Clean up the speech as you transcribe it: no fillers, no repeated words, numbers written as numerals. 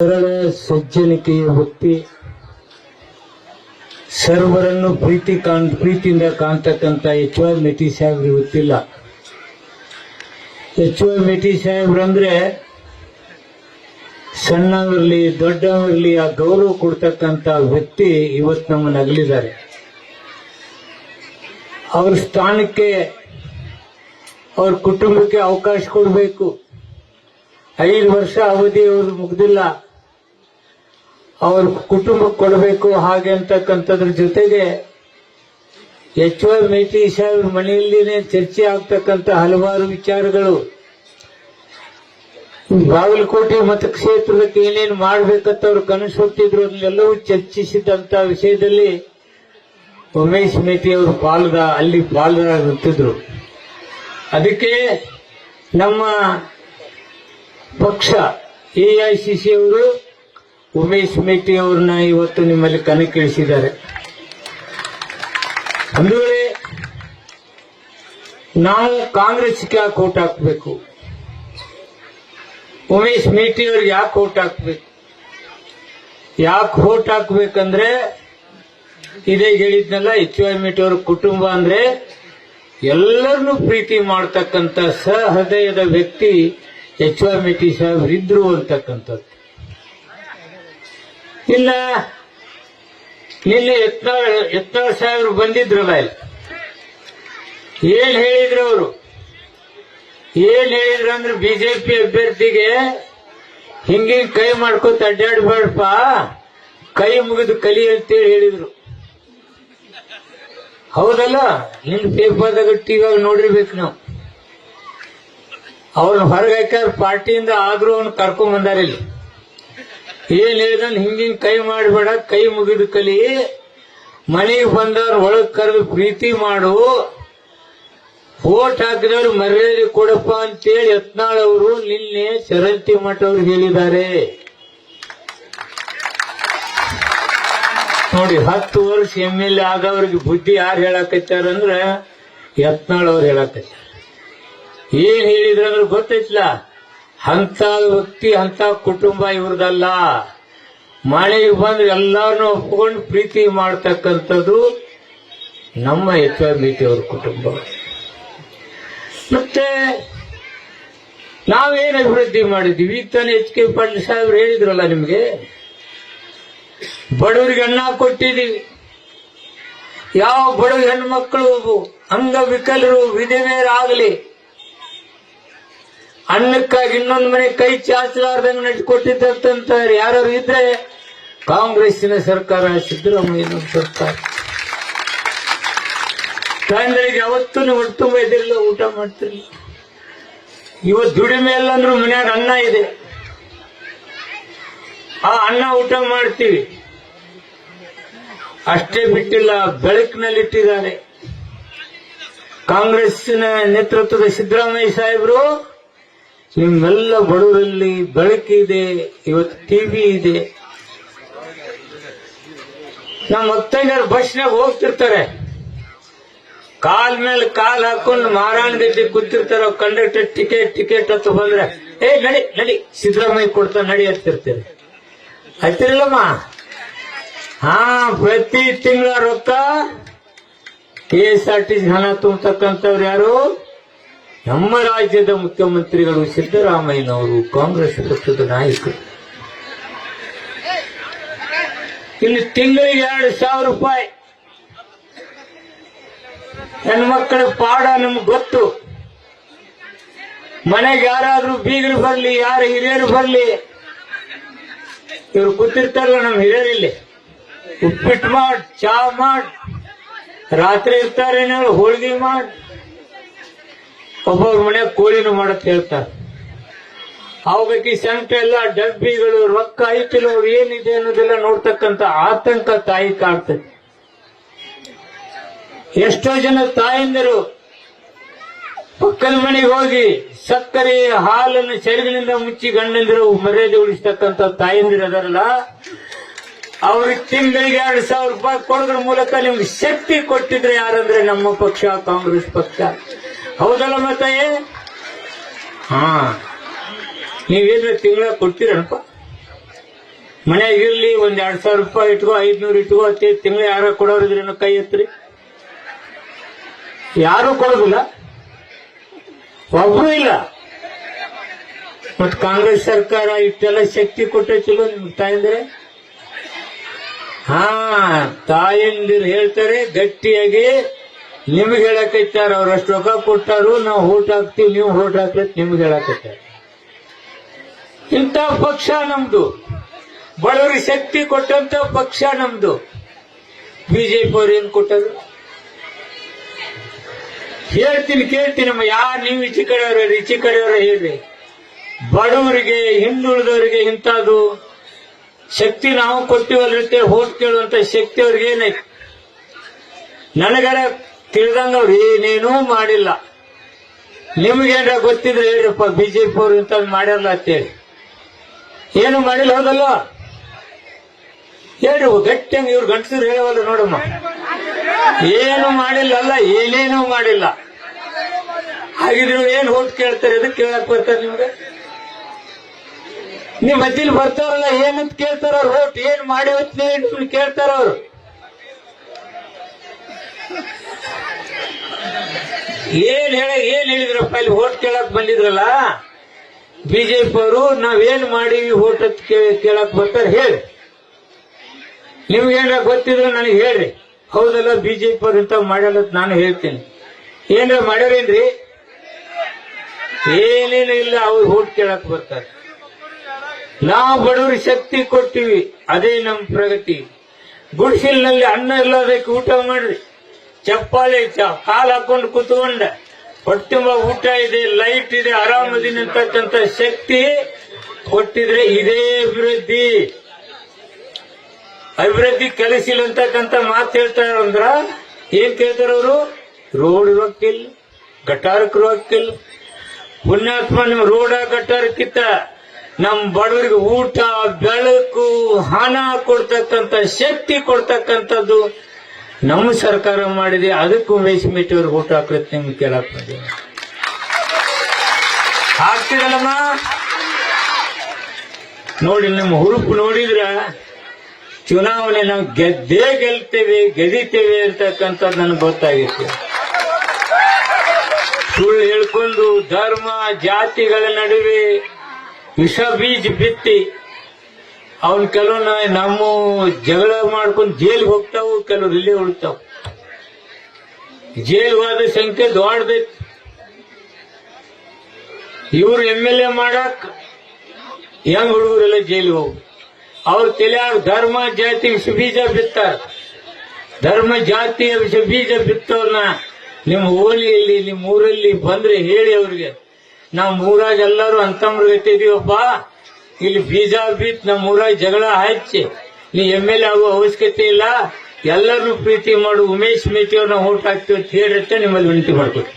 ಸರಳ ಸಜ್ಜನಿಕೆಯ ವ್ಯಕ್ತಿ, ಸರ್ವರನ್ನು ಪ್ರೀತಿಯಿಂದ ಕಾಣ್ತಕ್ಕಂಥ ಎಚ್ ವೈ ಮೇಟಿ ಸಾಹೇಬ್ರಿಗೆ ಗೊತ್ತಿಲ್ಲ. ಎಚ್ ವೈ ಮೇಟಿ ಸಾಹೇಬ್ರಂದ್ರೆ ಸಣ್ಣವಿರಲಿ ದೊಡ್ಡವಿರಲಿ ಆ ಗೌರವ ಕೊಡ್ತಕ್ಕಂಥ ವ್ಯಕ್ತಿ ಇವತ್ತು ನಮ್ಮನ್ನು ಅಗಲಿದ್ದಾರೆ. ಅವ್ರ ಸ್ಥಾನಕ್ಕೆ ಅವ್ರ ಕುಟುಂಬಕ್ಕೆ ಅವಕಾಶ ಕೊಡಬೇಕು. 5 ವರ್ಷ ಅವಧಿ ಅವ್ರು ಮುಗ್ದಿಲ್ಲ, ಅವ್ರ ಕುಟುಂಬಕ್ಕೆ ಕೊಡಬೇಕು. ಹಾಗೆ ಅಂತಕ್ಕಂಥದ್ರ ಜೊತೆಗೆ ಎಚ್ ವೈ ಮೇಟಿ ಸಾಹೇಬ್ರ ಮನೆಯಲ್ಲಿನೇ ಚರ್ಚೆ ಆಗ್ತಕ್ಕಂಥ ಹಲವಾರು ವಿಚಾರಗಳು, ಬಾಗಲಕೋಟೆ ಮತಕ್ಷೇತ್ರಕ್ಕೆ ಏನೇನು ಮಾಡ್ಬೇಕಂತ ಅವ್ರು ಕನಸು ಹೊತ್ತಿದ್ರು ಅದನ್ನೆಲ್ಲವೂ ಚರ್ಚಿಸಿದಂತ ವಿಷಯದಲ್ಲಿ ಉಮೇಶ್ ಮೇಟಿ ಅವರು ಅಲ್ಲಿ ಪಾಲ್ಗೊಳ್ಳುತ್ತಿದ್ರು. ಅದಕ್ಕೆ ನಮ್ಮ ಪಕ್ಷ ಎಐಸಿಸಿ ಅವರು ಉಮೇಶ್ ಮೇಟಿ ಅವ್ರನ್ನ ಇವತ್ತು ನಿಮ್ಮಲ್ಲಿ ಕಣಕ್ಕಿಳಿಸಿದ್ದಾರೆ. ಒಂದು ವೇಳೆ ನಾವು ಕಾಂಗ್ರೆಸ್ಗೆ ಯಾಕೆ ಓಟ್ ಹಾಕಬೇಕು, ಉಮೇಶ್ ಮೇಟಿ ಅವ್ರಿಗೆ ಯಾಕೆ ಓಟ್ ಹಾಕಬೇಕು? ಯಾಕೆ ಓಟ್ ಹಾಕ್ಬೇಕಂದ್ರೆ ಇದೇ ಹೇಳಿದ್ನಲ್ಲ, ಎಚ್ ವೈ ಮೇಟಿ ಅವ್ರ ಕುಟುಂಬ ಅಂದ್ರೆ ಎಲ್ಲರನ್ನೂ ಪ್ರೀತಿ ಮಾಡ್ತಕ್ಕಂಥ ಸಹೃದಯದ ವ್ಯಕ್ತಿ ಎಚ್ ವೈ ಮೇಟಿ ಸಾಹೇಬ್ರು ಇದ್ರು ಅಂತಕ್ಕಂಥದ್ದು. ಇಲ್ಲ ನಿನ್ನೆ ಯತ್ನಾಳ್ ಸಾಹೇಬ್ರು ಬಂದಿದ್ರಲ್ಲ, ಇಲ್ಲಿ ಏನ್ ಹೇಳಿದ್ರು ಅವರು? ಏನ್ ಹೇಳಿದ್ರು ಅಂದ್ರೆ ಬಿಜೆಪಿ ಅಭ್ಯರ್ಥಿಗೆ ಹಿಂಗೆ ಕೈ ಮಾಡ್ಕೊತ ಅಡ್ಡಾಡ್ಬೇಡಪ್ಪ, ಕೈ ಮುಗಿದು ಕಲಿ ಅಂತೇಳಿ ಹೇಳಿದ್ರು. ಹೌದಲ್ಲ? ನಿನ್ ಪೇಪರ್ದಾಗ ಟಿವಿಯಾಗ ನೋಡಿರ್ಬೇಕು ನಾವು. ಅವ್ರನ್ನ ಹೊರಗೆ ಹಾಕ್ಯಾರ ಪಾರ್ಟಿಯಿಂದ, ಆದ್ರೂ ಅವ್ನ ಕರ್ಕೊಂಡ್ ಬಂದಾರ. ಇಲ್ಲಿ ಏನ್ ಹೇಳಿದ, ಹಿಂಗಿಂಗ್ ಕೈ ಮಾಡಬೇಡ, ಕೈ ಮುಗಿದು ಕಲಿ, ಮನೆಗೆ ಬಂದವ್ರ ಒಳಗ್ ಕರೆದು ಪ್ರೀತಿ ಮಾಡು, ವೋಟ್ ಹಾಕಿದವ್ರು ಮರ್ಯಾದೆ ಕೊಡಪ್ಪ ಅಂತೇಳಿ ಯತ್ನಾಳ್ ಅವರು ನಿನ್ನೆ ಚರಂತಿ ಮಠ ಅವ್ರಿಗೆ ಹೇಳಿದ್ದಾರೆ. ನೋಡಿ, 10 ವರ್ಷ MLA ಆದವ್ರಿಗೆ ಬುದ್ಧಿ ಯಾರು ಹೇಳಕತ್ತಾರಂದ್ರ ಯತ್ನಾಳ್ ಅವ್ರು ಹೇಳಕತ್ತಾರ. ಏನ್ ಹೇಳಿದ್ರಂದ್ರೆ ಗೊತ್ತೈತ್ಲ, ಅಂತ ವ್ಯಕ್ತಿ ಅಂತ ಕುಟುಂಬ ಇವ್ರದಲ್ಲ, ಮಳೆಗೆ ಬಂದ್ರೆ ಎಲ್ಲಾರನ್ನೂ ಒಪ್ಕೊಂಡು ಪ್ರೀತಿ ಮಾಡ್ತಕ್ಕಂಥದ್ದು ನಮ್ಮ ಎಚ್ ವೈ ಮೇಟಿ ಅವ್ರ ಕುಟುಂಬ. ಮತ್ತೆ ನಾವೇನ್ ಅಭಿವೃದ್ಧಿ ಮಾಡಿದ್ವಿ? ಈಗ ತಾನೇ HK ಪಾಟೀಲ್ ಸಾಹೇಬ್ರು ಹೇಳಿದ್ರಲ್ಲ ನಿಮ್ಗೆ, ಬಡವರಿಗೆ ಅನ್ನ ಕೊಟ್ಟಿದ್ದೀವಿ. ಯಾವ ಬಡವ ಹೆಣ್ಮಕ್ಳು, ಅಂಗವಿಕಲರು, ವಿಧವೆಯರಾಗಲಿ ಅನ್ನಕ್ಕಾಗಿ ಇನ್ನೊಂದು ಮನೆ ಕೈ ಚಾಚಲಾರ್ದಂಗೆ ನಡೆಸಿಕೊಟ್ಟಿದ್ದಂತ ಯಾರು ಇದ್ರೆ ಕಾಂಗ್ರೆಸ್ಸಿನ ಸರ್ಕಾರ, ಸಿದ್ದರಾಮಯ್ಯನ ಸರ್ಕಾರ. ತಾಯಂದ್ರಿಗೆ ಯಾವತ್ತೂ ಹೊಟ್ಟೆ ತುಂಬ ಇದಿರಲಿಲ್ಲ, ಊಟ ಮಾಡ್ತಿರ್ಲಿಲ್ಲ. ಇವತ್ತು ದುಡಿಮೆ ಇಲ್ಲ ಅಂದ್ರೂ ಮನ್ಯಾಗ ಅನ್ನ ಇದೆ, ಆ ಅನ್ನ ಊಟ ಮಾಡ್ತೀವಿ. ಅಷ್ಟೇ ಬಿಟ್ಟಿಲ್ಲ, ಬೆಳಕಿನಲ್ಲಿಟ್ಟಿದ್ದಾರೆ ಕಾಂಗ್ರೆಸ್ಸಿನ ನೇತೃತ್ವದ ಸಿದ್ದರಾಮಯ್ಯ ಸಾಹೇಬರು. ನಿಮ್ಮೆಲ್ಲ ಬಡವರಲ್ಲಿ ಬೆಳಕಿದೆ, ಇವತ್ತು ಟಿವಿ ಇದೆ. ನಮ್ಮ ಮುತ್ತೈದರು ಬಸ್ನಾಗ ಹೋಗ್ತಿರ್ತಾರೆ, ಕಾಲ್ ಮೇಲೆ ಕಾಲ್ ಹಾಕೊಂಡು ಮಾರಾಣ ಗದ್ದೆ ಕೂತಿರ್ತಾರ. ಕಂಡಕ್ಟರ್ ಟಿಕೆಟ್ ಅಂತ ಬಂದ್ರೆ ನಡಿ ಸಿದ್ದರಾಮಯ್ಯ ಕೊಡ್ತಾ ನಡಿ ಅಂತಿರ್ತಾರೆ. ಆಯ್ತಿರಲ್ಲಮ್ಮ? ಪ್ರತಿ ತಿಂಗಳ ರೊಕ್ಕ KSRTC ಹಣ ತುಂಬತಕ್ಕಂಥವ್ರು ಯಾರು? ನಮ್ಮ ರಾಜ್ಯದ ಮುಖ್ಯಮಂತ್ರಿಗಳು ಸಿದ್ದರಾಮಯ್ಯನವರು, ಕಾಂಗ್ರೆಸ್ ಪಕ್ಷದ ನಾಯಕರು. ಇಲ್ಲಿ ತಿಂಗಳಿಗೆ 2,000 ರೂಪಾಯಿ ಹೆಣ್ಮಕ್ಕಳ ಪಾಡ ನಮ್ಗೆ ಗೊತ್ತು. ಮನೆಗೆ ಯಾರಾದ್ರೂ ಬೀಗರು ಬರ್ಲಿ, ಯಾರು ಹಿರಿಯರು ಬರ್ಲಿ, ಇವ್ರು ಕೂತಿರ್ತಾರಲ್ಲ ನಮ್ಮ ಹಿರಿಯರಿಲ್ಲಿ, ಉಪ್ಪಿಟ್ಟು ಮಾಡ್, ಚಾ ಮಾಡ್, ರಾತ್ರಿ ಇರ್ತಾರೆ ಹೋಳಿಗೆ ಮಾಡ್, ಒಬ್ಬೊಬ್ರ ಮನೆ ಕೋಳಿನೂ ಮಾಡತ್ ಹೇಳ್ತಾರೆ. ಅವಾಗಕ್ಕೆ ಸಂಕಟ ಎಲ್ಲ ಡಬ್ಬಿಗಳು, ರೊಕ್ಕ ಐತಿಲ್ಲ, ಏನಿದೆ ಅನ್ನೋದೆಲ್ಲ ನೋಡ್ತಕ್ಕಂಥ ಆತಂಕ ತಾಯಿ ಕಾಡ್ತದೆ. ಎಷ್ಟೋ ಜನ ತಾಯಂದಿರು ಪಕ್ಕದ ಮನೆಗೆ ಹೋಗಿ ಸಕ್ಕರೆ ಹಾಲನ್ನು ಸೆರಗಿನಿಂದ ಮುಚ್ಚಿ ಗಂಡಂದಿರು ಮರ್ಯಾದೆ ಉಳಿಸ್ತಕ್ಕಂಥ ತಾಯಂದಿರು ಅದರಲ್ಲ, ಅವ್ರಿಗೆ ತಿಂಗಳಿಗೆ 2,000 ರೂಪಾಯಿ ಕೊಡೋದ್ರ ಮೂಲಕ ನಿಮ್ಗೆ ಶಕ್ತಿ ಕೊಟ್ಟಿದ್ರೆ ಯಾರಂದ್ರೆ ನಮ್ಮ ಪಕ್ಷ, ಕಾಂಗ್ರೆಸ್ ಪಕ್ಷ. ಹೌದಲ್ಲ ಮತ್ತೆ? ನೀವೇನು ತಿಂಗಳ ಕೊಡ್ತೀರಪ್ಪ? ಮನ್ಯಾಗ ಇರ್ಲಿ ಒಂದ್ 2,000 ರೂಪಾಯಿ ಇಟ್ಕೋ, 500 ಇಟ್ಕೋ ಅಂತ ತಿಂಗಳು ಯಾರ ಕೊಡೋರಿದ್ರೇನು ಕೈ ಎತ್ರಿ. ಯಾರು ಕೊಡೋದಿಲ್ಲ, ಒಬ್ರು ಇಲ್ಲ. ಮತ್ ಕಾಂಗ್ರೆಸ್ ಸರ್ಕಾರ ಇಷ್ಟೆಲ್ಲ ಶಕ್ತಿ ಕೊಟ್ಟೈತಿಲ್ಲ ನಿಮ್ಗೆ ತಾಯಂದ್ರೆ? ತಾಯಂದಿರು ಹೇಳ್ತಾರೆ ಗಟ್ಟಿಯಾಗಿ, ನಿಮ್ಗೆ ಹೇಳಕೈತಾರ. ಅವ್ರಷ್ಟು ರೊಕ್ಕ ಕೊಟ್ಟಾರು, ನಾವು ಓಟ್ ಹಾಕ್ತಿವಿ, ನೀವು ಓಟ್ ಹಾಕ್ಲತ್ ನಿಮ್ಗೆ ಹೇಳಕೈತಾರ. ಇಂಥ ಪಕ್ಷ ನಮ್ದು, ಬಡವರಿಗೆ ಶಕ್ತಿ ಕೊಟ್ಟಂತ ಪಕ್ಷ ನಮ್ದು. ಬಿಜೆಪಿ ಅವ್ರು ಏನ್ ಕೊಟ್ಟರು ಹೇಳ್ತೀನಿ, ಕೇಳ್ತೀನಮ್ಮ. ಯಾರು ನೀವು ಈಚೆ ಕಡೆಯವ್ರ ಹೇಳ್ರಿ. ಬಡವರಿಗೆ, ಹಿಂದುಳಿದವರಿಗೆ ಇಂಥದ್ದು ಶಕ್ತಿ ನಾವು ಕೊಟ್ಟಿವಲ್ಲಿರುತ್ತೆ. ಓಟ್ ಕೇಳುವಂತ ಶಕ್ತಿ ಅವ್ರಿಗೆ ಏನೈತಿ? ನನಗರ ತಿಳಿದಂಗ ಅವ್ರು ಏನೇನೂ ಮಾಡಿಲ್ಲ. ನಿಮ್ಗೇನ್ರ ಗೊತ್ತಿದ್ರೆ ಹೇಳ್ರಪ್ಪ, ಬಿಜೆಪಿ ಅವ್ರು ಇಂಥದ್ದು ಮಾಡ್ಯಾರಲ್ಲ ಅಂತೇಳಿ. ಏನು ಮಾಡಿಲ್ಲ, ಹೌದಲ್ಲ? ಹೇಳ್ರಿ ಗಟ್ಟಿಯಂಗ. ಇವ್ರು ಗಂಟಸಿದ್ರು ಹೇಳವಲ್ಲ ನೋಡಮ್ಮ. ಏನು ಮಾಡಿಲ್ಲಲ್ಲ, ಏನೇನೂ ಮಾಡಿಲ್ಲ. ಹಾಗಿದ್ರು ಏನ್ ಓಟ್ ಕೇಳ್ತಾರೆ? ಅದಕ್ಕೆ ಕೇಳಕ್ ಬರ್ತಾರೆ ನಿಮ್ಗೆ? ನೀವ್ ಮಧ್ಯಲಿ ಬರ್ತಾರಲ್ಲ, ಏನಂತ ಕೇಳ್ತಾರ ಅವ್ರು? ಓಟ್ ಏನ್ ಮಾಡಿ ಕೇಳ್ತಾರ ಅವ್ರು. ಏನ್ ಹೇಳಿದ್ರಪ್ಪ ಇಲ್ಲಿ ಓಟ್ ಕೇಳಕ್ ಬಂದಿದ್ರಲ್ಲ ಬಿಜೆಪಿ ಅವರು? ನಾವೇನ್ ಮಾಡೀವಿ ಓಟ್ ಕೇಳಕ್ ಬರ್ತಾರೆ ಹೇಳಿ. ನಿಮ್ಗೇನ್ರ ಗೊತ್ತಿದ್ರೆ ನನಗೆ ಹೇಳ್ರಿ. ಹೌದಲ್ಲ, ಬಿಜೆಪಿ ಅವ್ರು ಇಂತ ಮಾಡಲ್ಲ ನಾನು ಹೇಳ್ತೀನಿ. ಏನ್ರ ಮಾಡ್ಯಾರೇನ್ರಿ? ಏನೇನು ಇಲ್ಲ. ಅವ್ರು ಓಟ್ ಕೇಳಕ್ ಬರ್ತಾರೆ. ನಾವು ಬಡವರಿಗೆ ಶಕ್ತಿ ಕೊಟ್ಟಿವಿ, ಅದೇ ನಮ್ ಪ್ರಗತಿ. ಗುಡಿಸಿಲ್ನಲ್ಲಿ ಅನ್ನ ಇಲ್ಲದಕ್ಕೆ ಊಟ ಮಾಡ್ರಿ, ಚಪ್ಪಾಳೆ ಕಾಲ್ ಹಾಕೊಂಡು ಕೂತ್ಕೊಂಡ, ಹೊಟ್ಟೆ ತುಂಬ ಊಟ ಇದೆ, ಲೈಟ್ ಇದೆ, ಆರಾಮದಿನ ಅಂತಕ್ಕಂಥ ಶಕ್ತಿ ಕೊಟ್ಟಿದ್ರೆ ಇದೇ ಅಭಿವೃದ್ಧಿ. ಅಭಿವೃದ್ಧಿ ಕೆಲಸಿಲ್ಲ ಅಂತಕ್ಕಂಥ ಮಾತು ಹೇಳ್ತಾರ ಅಂದ್ರ ಏನ್ ಕೇಳ್ತಾರ ಅವರು? ರೋಡ್ ಇರೋಕ್ಕಿಲ್ಲ, ಗಟಾರಕ್ಕೆ ಇರೋಕ್ಕಿಲ್ಲ. ಪುಣ್ಯಾತ್ಮ, ನಿಮ್ ರೋಡ ಗಟಾರಕ್ಕಿಂತ ನಮ್ ಬಡವರಿಗೆ ಊಟ, ಬೆಳಕು, ಹಣ ಕೊಡ್ತಕ್ಕಂಥ ಶಕ್ತಿ ಕೊಡ್ತಕ್ಕಂಥದ್ದು ನಮ್ಮ ಸರ್ಕಾರ ಮಾಡಿದೆ. ಅದಕ್ಕೂ ಉಮೇಶ್ ಮೇಟಿ ಅವ್ರಿಗೆ ಊಟ ಹಾಕ್ಲತ್ ನಿಮ್ಗೆ ಕೇಳಕ್ ಬಂದೆ. ಹಾಕ್ತಿರಲ್ಲಮ್ಮ? ನೋಡಿ, ನಿಮ್ಮ ಹುರುಪು ನೋಡಿದ್ರ ಚುನಾವಣೆ ನಾವು ಗೆದ್ದೇ ಗೆಲ್ತೇವೆ, ಗೆದಿತೇವೆ ಅಂತಕ್ಕಂಥದ್ದು ನನಗೆ ಗೊತ್ತಾಗಿತ್ತು. ಸುಳ್ಳು ಹೇಳ್ಕೊಂಡು ಧರ್ಮ ಜಾತಿಗಳ ನಡುವೆ ವಿಷ ಬೀಜ ಬಿತ್ತಿ ಅವನ್ ಕೆಲವು ನಮ್ಮ ಜಗಳ ಮಾಡ್ಕೊಂಡು ಜೈಲಿಗೆ ಹೋಗ್ತಾವು, ಕೆಲವ್ರು ಇಲ್ಲೇ ಉಳ್ತಾವ. ಜೈಲ್ ಹೋದ ಸಂಖ್ಯೆ ದೊಡ್ಡದೈತಿ. ಇವ್ರು MLA ಮಾಡಕ್ ಹೆಂಗ್ ಹುಡುಗರೆಲ್ಲ ಜೈಲಿಗೆ ಹೋಗು. ಅವ್ರ ತಲೆಯಾಗ ಧರ್ಮ ಜಾತಿ ವಿಷ ಬೀಜ ಬಿತ್ತಾರ. ಧರ್ಮ ಜಾತಿಯ ವಿಷ ಬೀಜ ಬಿತ್ತವ್ರನ್ನ ನಿಮ್ಮ ಓಲಿಯಲ್ಲಿ, ನಿಮ್ಮ ಊರಲ್ಲಿ ಬಂದ್ರೆ ಹೇಳಿ ಅವ್ರಿಗೆ, ನಾವು ಊರಾಗ ಎಲ್ಲರೂ ಅಂತಮ್ರಿಗೆ ಇಟ್ಟಿದೀವಪ್ಪ, ಇಲ್ಲಿ ಬೀಜ ಬಿತ್ ನಮ್ಮ ಊರಾಗ ಜಗಳ ಹಚ್ಚಿ ನೀ MLA ಆಗೋ ಅವಶ್ಯಕತೆ ಇಲ್ಲ, ಎಲ್ಲರೂ ಪ್ರೀತಿ ಮಾಡು, ಉಮೇಶ್ ಮೇಟಿ ಅವ್ರನ್ನ ಓಟ್ ಹಾಕ್ತೀವಿ ಅಂತ ಹೇಳಿರುತ್ತೆ ನಿಮ್ಮಲ್ಲಿ ವಿನಂತಿ ಮಾಡ್ಕೊಡ್ತೀವಿ.